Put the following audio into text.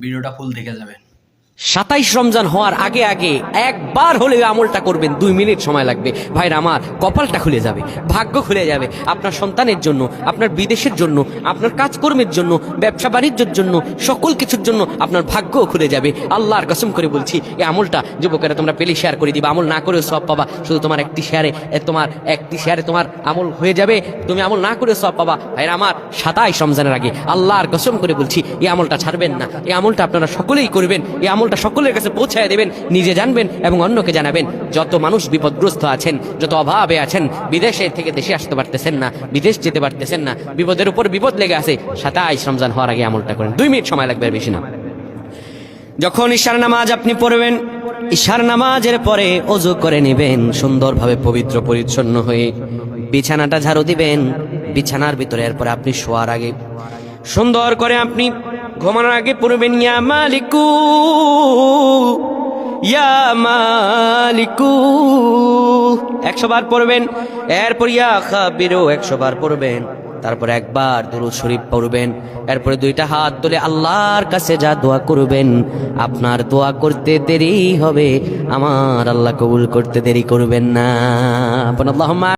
ভিডিওটা ফুল দেখে যাবেন। 27 রমজান হওয়ার আগে আগে একবার হলেও আমলটা করবেন, 2 মিনিট সময় লাগবে। ভাইরা আমার, কপালটা খুলে যাবে, ভাগ্য খুলে যাবে। আপনার সন্তানের জন্য, আপনার বিদেশের জন্য, আপনার কাজকর্মের জন্য, ব্যবসা বাণিজ্যের জন্য, সকল কিছুর জন্য আপনার ভাগ্য খুলে যাবে। আল্লাহর কসম করে বলছি, এই আমলটা যুবকেরা তোমরা পেলে শেয়ার করে দিবা। আমল না করেও সব পাবা, শুধু তোমার একটি শেয়ারে তোমার আমল হয়ে যাবে, তুমি আমল না করেও সব পাবা। ভাইরা আমার, 27 রমজানের আগে আল্লাহর কসম করে বলছি, এই আমলটা ছাড়বেন না। এই আমলটা আপনারা সকলেই করবেন, এই আমলটা সকলের কাছে পৌঁছায় দেবেন, নিজে জানবেন এবং অন্যকে জানাবেন। যত মানুষ বিপদগ্রস্ত আছেন, যত অভাবে আছেন, বিদেশে থেকে দেশে আসতে পারতেছেন না, বিদেশ যেতে পারতেছেন না, বিপদের উপর বিপদ লেগে আছে, 27 রমজান হওয়ার আগে আমলটা করেন। 2 মিনিট সময় লাগবে, বেশি না। যখন ঈশার নামাজ আপনি পড়বেন, ঈশার নামাজের পরে ওযু করে নেবেন, সুন্দরভাবে পবিত্র পরিচ্ছন্ন হয়ে বিছানাটা ঝাড়ু দিবেন। বিছানার ভিতরে এরপরে আপনি শোয়ার আগে সুন্দর করে আপনি ঘুমানোর আগে পড়বেন, ইয়া মালিকু ইয়া মালিকু 100 বার পড়বেন। এরপর ইয়া খাবিরু 100 বার পড়বেন। তারপরে একবার দুরূদ শরীফ পড়বেন। এরপরে 2টা হাত তুলে আল্লাহর কাছে যা দোয়া করবেন, আপনার দোয়া করতে দেরি হবে, আমার আল্লাহ কবুল করতে দেরি করবেন না। আল্লাহুম্মা